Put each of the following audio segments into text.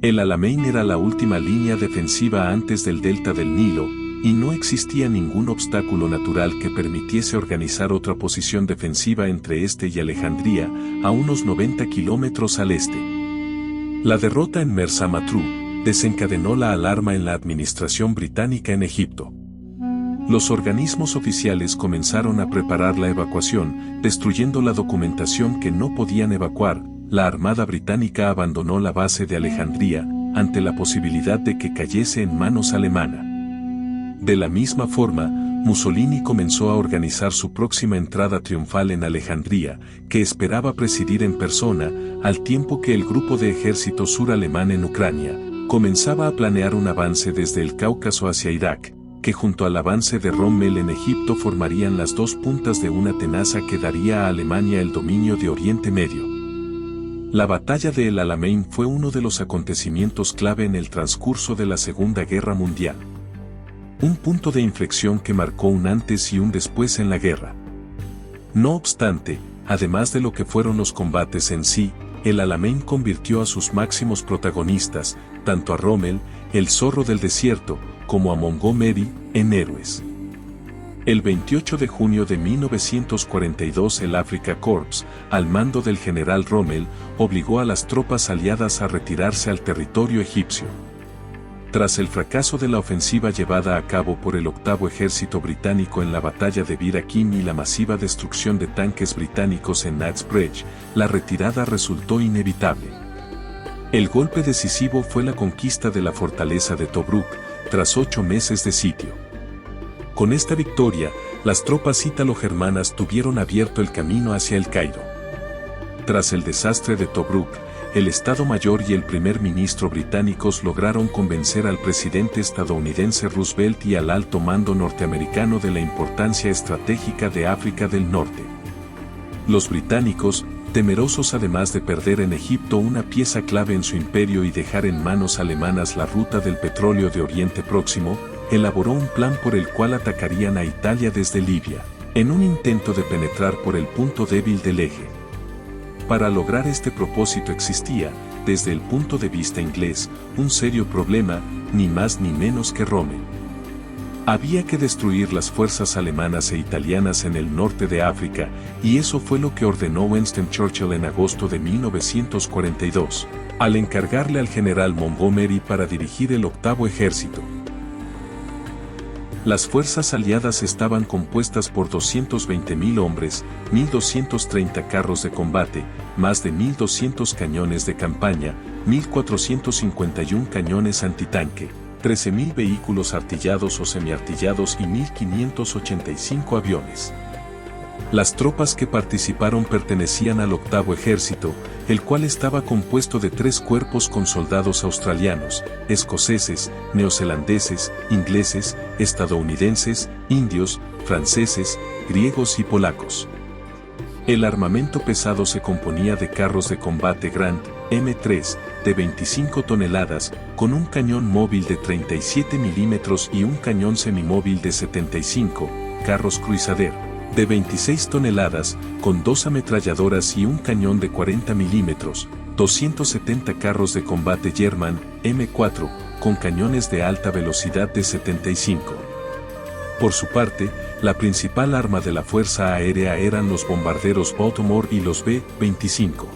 El Alamein era la última línea defensiva antes del delta del Nilo, y no existía ningún obstáculo natural que permitiese organizar otra posición defensiva entre este y Alejandría, a unos 90 kilómetros al este. La derrota en Mersa Matruh desencadenó la alarma en la administración británica en Egipto. Los organismos oficiales comenzaron a preparar la evacuación, destruyendo la documentación que no podían evacuar. La Armada británica abandonó la base de Alejandría, ante la posibilidad de que cayese en manos alemanas. De la misma forma, Mussolini comenzó a organizar su próxima entrada triunfal en Alejandría, que esperaba presidir en persona, al tiempo que el grupo de ejército sur-alemán en Ucrania comenzaba a planear un avance desde el Cáucaso hacia Irak, que junto al avance de Rommel en Egipto formarían las dos puntas de una tenaza que daría a Alemania el dominio de Oriente Medio. La batalla de El Alamein fue uno de los acontecimientos clave en el transcurso de la Segunda Guerra Mundial. Un punto de inflexión que marcó un antes y un después en la guerra. No obstante, además de lo que fueron los combates en sí, El Alamein convirtió a sus máximos protagonistas, tanto a Rommel, el zorro del desierto, como a Montgomery, en héroes. El 28 de junio de 1942 el Afrika Korps, al mando del general Rommel, obligó a las tropas aliadas a retirarse al territorio egipcio. Tras el fracaso de la ofensiva llevada a cabo por el octavo ejército británico en la batalla de Bir Hakeim y la masiva destrucción de tanques británicos en Knightsbridge, la retirada resultó inevitable. El golpe decisivo fue la conquista de la fortaleza de Tobruk, tras 8 meses de sitio. Con esta victoria, las tropas ítalo-germanas tuvieron abierto el camino hacia el Cairo. Tras el desastre de Tobruk, el Estado Mayor y el primer ministro británicos lograron convencer al presidente estadounidense Roosevelt y al alto mando norteamericano de la importancia estratégica de África del Norte. Los británicos, temerosos además de perder en Egipto una pieza clave en su imperio y dejar en manos alemanas la ruta del petróleo de Oriente Próximo, elaboró un plan por el cual atacarían a Italia desde Libia, en un intento de penetrar por el punto débil del eje. Para lograr este propósito existía, desde el punto de vista inglés, un serio problema, ni más ni menos que Rommel. Había que destruir las fuerzas alemanas e italianas en el norte de África, y eso fue lo que ordenó Winston Churchill en agosto de 1942, al encargarle al general Montgomery para dirigir el octavo ejército. Las fuerzas aliadas estaban compuestas por 220.000 hombres, 1.230 carros de combate, más de 1.200 cañones de campaña, 1.451 cañones antitanque, 13.000 vehículos artillados o semiartillados y 1.585 aviones. Las tropas que participaron pertenecían al octavo ejército, el cual estaba compuesto de 3 cuerpos con soldados australianos, escoceses, neozelandeses, ingleses, estadounidenses, indios, franceses, griegos y polacos. El armamento pesado se componía de carros de combate Grant M3 de 25 toneladas, con un cañón móvil de 37 milímetros y un cañón semimóvil de 75, carros Crusader de 26 toneladas, con 2 ametralladoras y un cañón de 40 milímetros, 270 carros de combate German M4, con cañones de alta velocidad de 75. Por su parte, la principal arma de la Fuerza Aérea eran los bombarderos Baltimore y los B-25.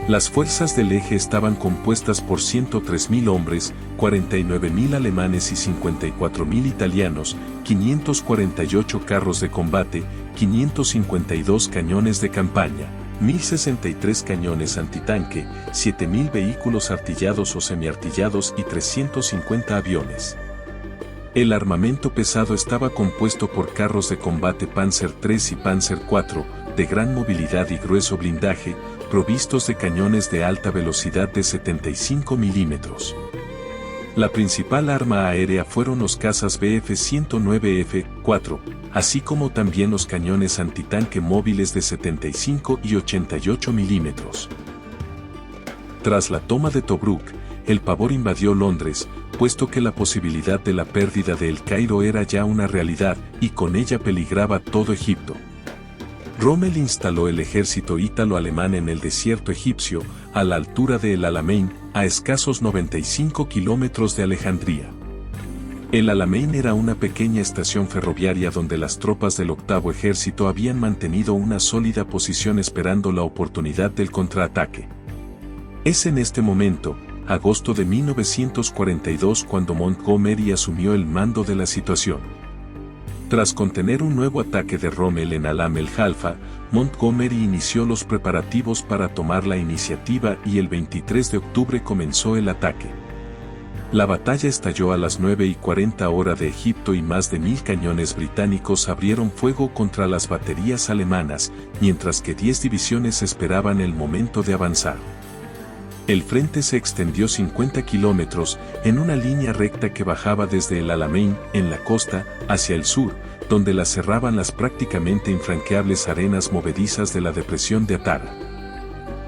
Las fuerzas del eje estaban compuestas por 103.000 hombres, 49.000 alemanes y 54.000 italianos, 548 carros de combate, 552 cañones de campaña, 1.063 cañones antitanque, 7.000 vehículos artillados o semiartillados y 350 aviones. El armamento pesado estaba compuesto por carros de combate Panzer III y Panzer IV, de gran movilidad y grueso blindaje, provistos de cañones de alta velocidad de 75 milímetros. La principal arma aérea fueron los cazas Bf-109F-4, así como también los cañones antitanque móviles de 75 y 88 milímetros. Tras la toma de Tobruk, el pavor invadió Londres, puesto que la posibilidad de la pérdida de El Cairo era ya una realidad, y con ella peligraba todo Egipto. Rommel instaló el ejército ítalo-alemán en el desierto egipcio, a la altura de El Alamein, a escasos 95 kilómetros de Alejandría. El Alamein era una pequeña estación ferroviaria donde las tropas del octavo ejército habían mantenido una sólida posición esperando la oportunidad del contraataque. Es en este momento, agosto de 1942, cuando Montgomery asumió el mando de la situación. Tras contener un nuevo ataque de Rommel en Alam el Jalfa, Montgomery inició los preparativos para tomar la iniciativa y el 23 de octubre comenzó el ataque. La batalla estalló a las 9:40 hora de Egipto y más de 1000 cañones británicos abrieron fuego contra las baterías alemanas, mientras que 10 divisiones esperaban el momento de avanzar. El frente se extendió 50 kilómetros, en una línea recta que bajaba desde el Alamein, en la costa, hacia el sur, donde la cerraban las prácticamente infranqueables arenas movedizas de la depresión de Atara.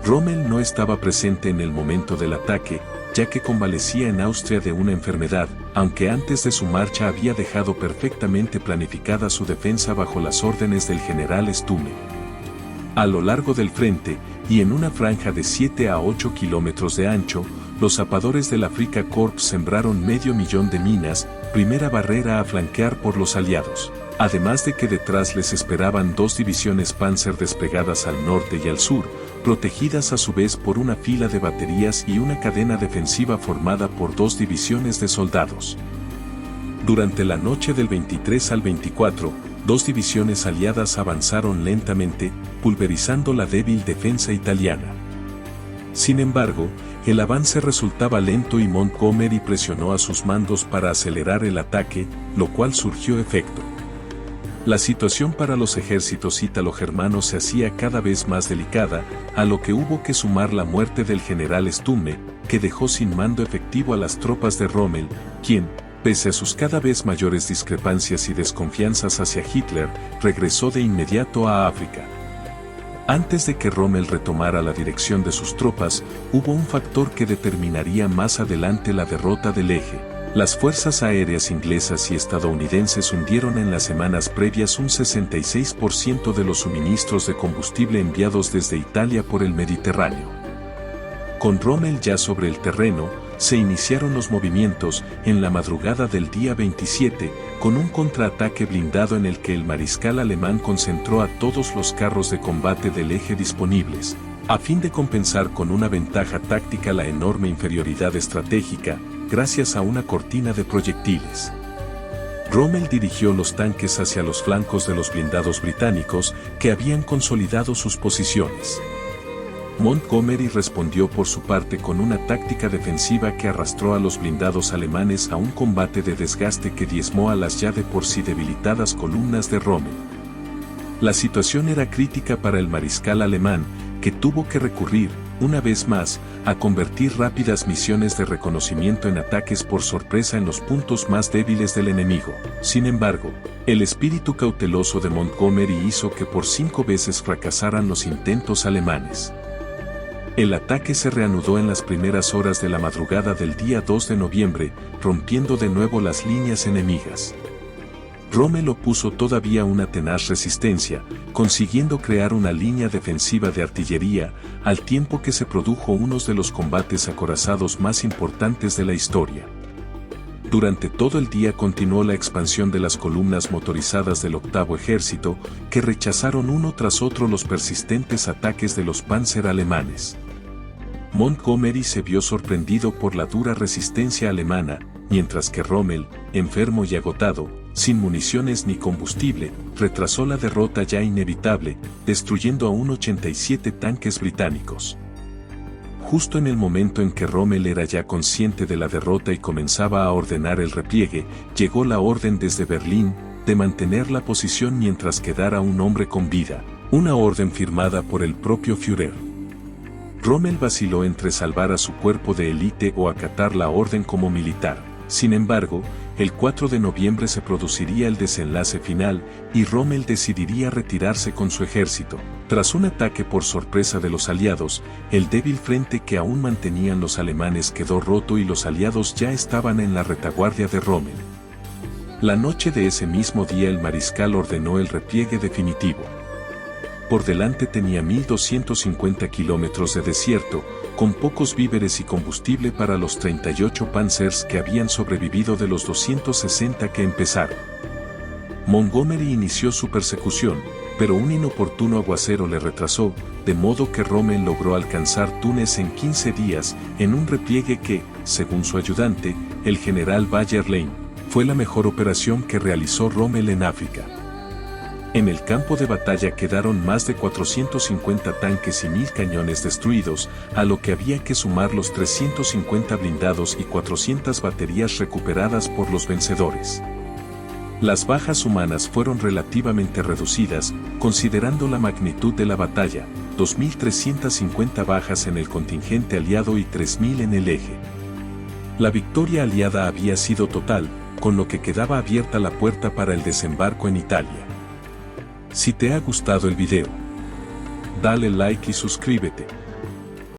Rommel no estaba presente en el momento del ataque, ya que convalecía en Austria de una enfermedad, aunque antes de su marcha había dejado perfectamente planificada su defensa bajo las órdenes del general Stumme. A lo largo del frente, y en una franja de 7 a 8 kilómetros de ancho, los zapadores del Afrika Korps sembraron 500.000 de minas, primera barrera a flanquear por los aliados. Además de que detrás les esperaban 2 divisiones Panzer desplegadas al norte y al sur, protegidas a su vez por una fila de baterías y una cadena defensiva formada por 2 divisiones de soldados. Durante la noche del 23 al 24, 2 divisiones aliadas avanzaron lentamente, pulverizando la débil defensa italiana. Sin embargo, el avance resultaba lento y Montgomery presionó a sus mandos para acelerar el ataque, lo cual surgió efecto. La situación para los ejércitos ítalo-germanos se hacía cada vez más delicada, a lo que hubo que sumar la muerte del general Stumme, que dejó sin mando efectivo a las tropas de Rommel, quien, pese a sus cada vez mayores discrepancias y desconfianzas hacia Hitler, regresó de inmediato a África. Antes de que Rommel retomara la dirección de sus tropas, hubo un factor que determinaría más adelante la derrota del eje. Las fuerzas aéreas inglesas y estadounidenses hundieron en las semanas previas un 66% de los suministros de combustible enviados desde Italia por el Mediterráneo. Con Rommel ya sobre el terreno, se iniciaron los movimientos en la madrugada del día 27, con un contraataque blindado en el que el mariscal alemán concentró a todos los carros de combate del eje disponibles, a fin de compensar con una ventaja táctica la enorme inferioridad estratégica, gracias a una cortina de proyectiles. Rommel dirigió los tanques hacia los flancos de los blindados británicos, que habían consolidado sus posiciones. Montgomery respondió por su parte con una táctica defensiva que arrastró a los blindados alemanes a un combate de desgaste que diezmó a las ya de por sí debilitadas columnas de Rommel. La situación era crítica para el mariscal alemán, que tuvo que recurrir, una vez más, a convertir rápidas misiones de reconocimiento en ataques por sorpresa en los puntos más débiles del enemigo. Sin embargo, el espíritu cauteloso de Montgomery hizo que por 5 veces fracasaran los intentos alemanes. El ataque se reanudó en las primeras horas de la madrugada del día 2 de noviembre, rompiendo de nuevo las líneas enemigas. Rommel opuso todavía una tenaz resistencia, consiguiendo crear una línea defensiva de artillería, al tiempo que se produjo uno de los combates acorazados más importantes de la historia. Durante todo el día continuó la expansión de las columnas motorizadas del octavo ejército, que rechazaron uno tras otro los persistentes ataques de los Panzer alemanes. Montgomery se vio sorprendido por la dura resistencia alemana, mientras que Rommel, enfermo y agotado, sin municiones ni combustible, retrasó la derrota ya inevitable, destruyendo aún 87 tanques británicos. Justo en el momento en que Rommel era ya consciente de la derrota y comenzaba a ordenar el repliegue, llegó la orden desde Berlín, de mantener la posición mientras quedara un hombre con vida, una orden firmada por el propio Führer. Rommel vaciló entre salvar a su cuerpo de élite o acatar la orden como militar. Sin embargo, el 4 de noviembre se produciría el desenlace final, y Rommel decidiría retirarse con su ejército. Tras un ataque por sorpresa de los aliados, el débil frente que aún mantenían los alemanes quedó roto y los aliados ya estaban en la retaguardia de Rommel. La noche de ese mismo día el mariscal ordenó el repliegue definitivo. Por delante tenía 1.250 kilómetros de desierto, con pocos víveres y combustible para los 38 Panzers que habían sobrevivido de los 260 que empezaron. Montgomery inició su persecución, pero un inoportuno aguacero le retrasó, de modo que Rommel logró alcanzar Túnez en 15 días, en un repliegue que, según su ayudante, el general Bayer Lane, fue la mejor operación que realizó Rommel en África. En el campo de batalla quedaron más de 450 tanques y 1.000 cañones destruidos, a lo que había que sumar los 350 blindados y 400 baterías recuperadas por los vencedores. Las bajas humanas fueron relativamente reducidas, considerando la magnitud de la batalla, 2.350 bajas en el contingente aliado y 3.000 en el eje. La victoria aliada había sido total, con lo que quedaba abierta la puerta para el desembarco en Italia. Si te ha gustado el video, dale like y suscríbete.